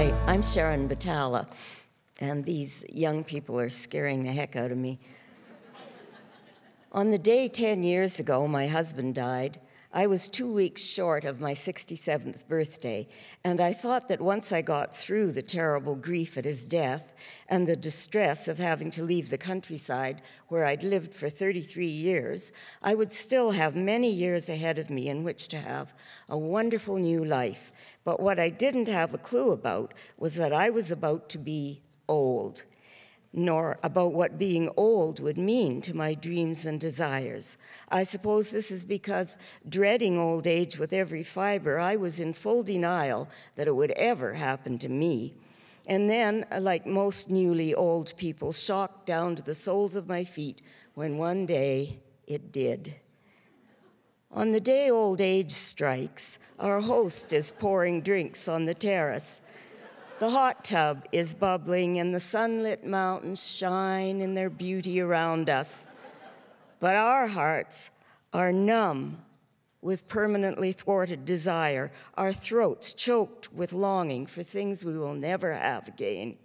Hi, I'm Sharon Butala, and these young people are scaring the heck out of me. On the day 10 years ago my husband died, I was 2 weeks short of my 67th birthday, and I thought that once I got through the terrible grief at his death and the distress of having to leave the countryside where I'd lived for 33 years, I would still have many years ahead of me in which to have a wonderful new life. But what I didn't have a clue about was that I was about to be old, nor about what being old would mean to my dreams and desires. I suppose this is because, dreading old age with every fiber, I was in full denial that it would ever happen to me. And then, like most newly old people, shocked down to the soles of my feet when one day it did. On the day old age strikes, our host is pouring drinks on the terrace. The hot tub is bubbling and the sunlit mountains shine in their beauty around us. But our hearts are numb with permanently thwarted desire, our throats choked with longing for things we will never have again.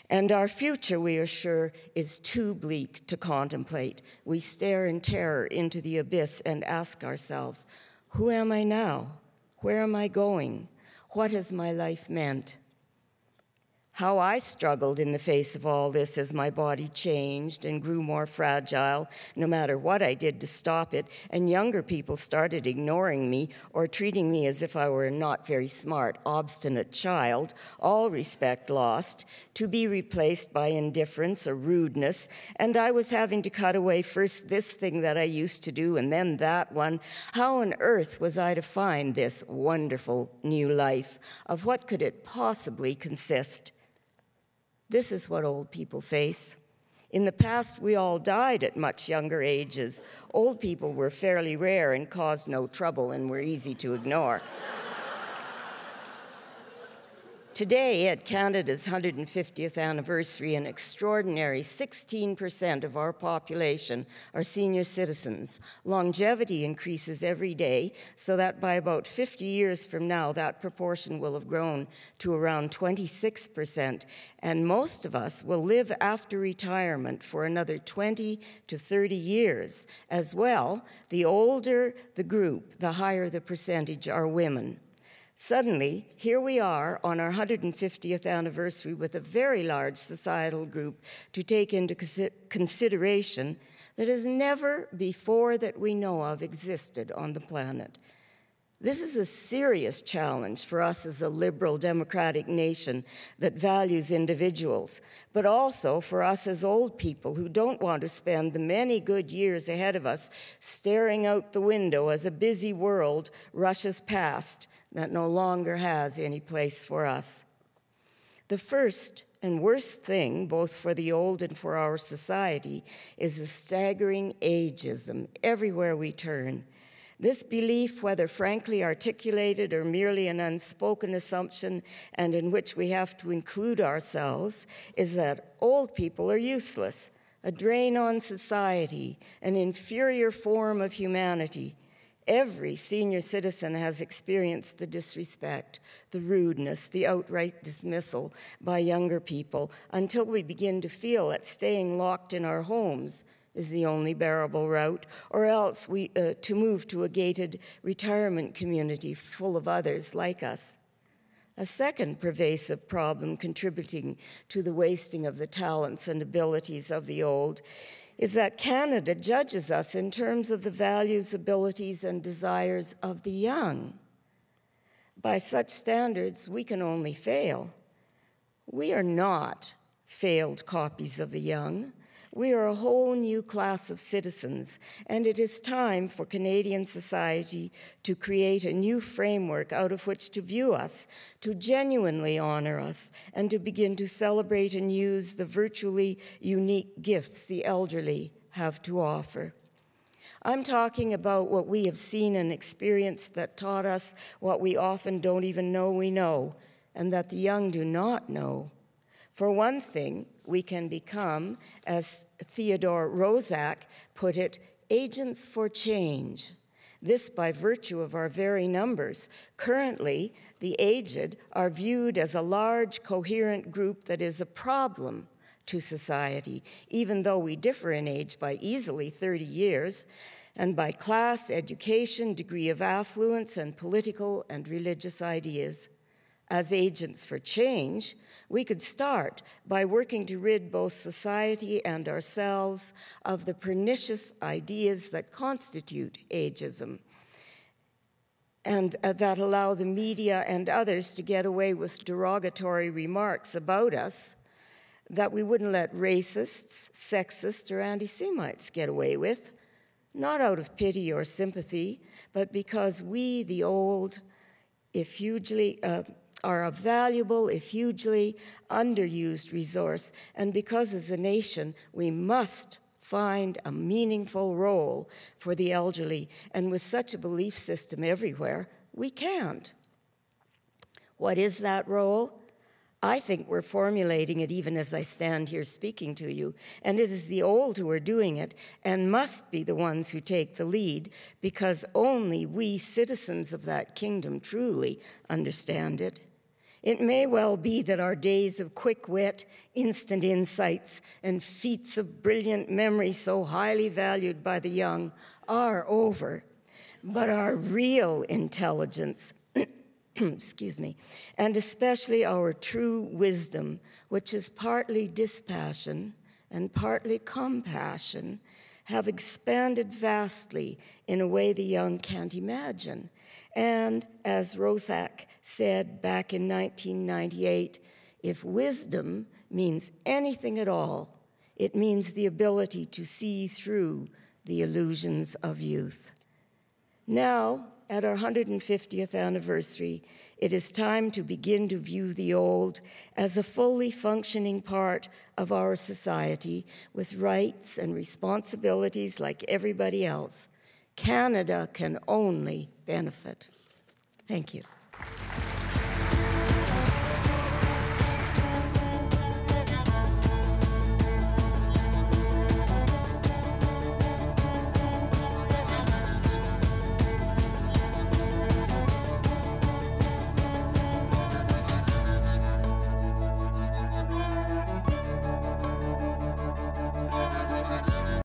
And our future, we are sure, is too bleak to contemplate. We stare in terror into the abyss and ask ourselves, who am I now? Where am I going? What has my life meant? How I struggled in the face of all this as my body changed and grew more fragile, no matter what I did to stop it, and younger people started ignoring me or treating me as if I were a not very smart, obstinate child, all respect lost, to be replaced by indifference or rudeness, and I was having to cut away first this thing that I used to do and then that one. How on earth was I to find this wonderful new life? Of what could it possibly consist? This is what old people face. In the past, we all died at much younger ages. Old people were fairly rare and caused no trouble and were easy to ignore. Today, at Canada's 150th anniversary, an extraordinary 16% of our population are senior citizens. Longevity increases every day, so that by about 50 years from now, that proportion will have grown to around 26%, and most of us will live after retirement for another 20 to 30 years. As well, the older the group, the higher the percentage are women. Suddenly, here we are on our 150th anniversary with a very large societal group to take into consideration that has never before that we know of existed on the planet. This is a serious challenge for us as a liberal democratic nation that values individuals, but also for us as old people who don't want to spend the many good years ahead of us staring out the window as a busy world rushes past that no longer has any place for us. The first and worst thing, both for the old and for our society, is the staggering ageism everywhere we turn. This belief, whether frankly articulated or merely an unspoken assumption, and in which we have to include ourselves, is that old people are useless, a drain on society, an inferior form of humanity. Every senior citizen has experienced the disrespect, the rudeness, the outright dismissal by younger people until we begin to feel that staying locked in our homes is the only bearable route, or else to move to a gated retirement community full of others like us. A second pervasive problem contributing to the wasting of the talents and abilities of the old is that Canada judges us in terms of the values, abilities, and desires of the young. By such standards, we can only fail. We are not failed copies of the young. We are a whole new class of citizens, and it is time for Canadian society to create a new framework out of which to view us, to genuinely honor us, and to begin to celebrate and use the virtually unique gifts the elderly have to offer. I'm talking about what we have seen and experienced that taught us what we often don't even know we know, and that the young do not know. For one thing, we can become, as Theodore Roszak put it, agents for change. This by virtue of our very numbers. Currently, the aged are viewed as a large, coherent group that is a problem to society, even though we differ in age by easily 30 years, and by class, education, degree of affluence, and political and religious ideas. As agents for change, we could start by working to rid both society and ourselves of the pernicious ideas that constitute ageism and that allow the media and others to get away with derogatory remarks about us that we wouldn't let racists, sexists, or anti-Semites get away with, not out of pity or sympathy, but because we, the old, are a valuable, if hugely underused resource, and because as a nation we must find a meaningful role for the elderly, and with such a belief system everywhere, we can't. What is that role? I think we're formulating it even as I stand here speaking to you, and it is the old who are doing it and must be the ones who take the lead, because only we citizens of that kingdom truly understand it. It may well be that our days of quick wit, instant insights, and feats of brilliant memory so highly valued by the young are over, but our real intelligence, excuse me, and especially our true wisdom, which is partly dispassion and partly compassion, have expanded vastly in a way the young can't imagine. And as Roszak said back in 1998, if wisdom means anything at all, it means the ability to see through the illusions of youth. Now, at our 150th anniversary, it is time to begin to view the old as a fully functioning part of our society with rights and responsibilities like everybody else. Canada can only benefit. Thank you.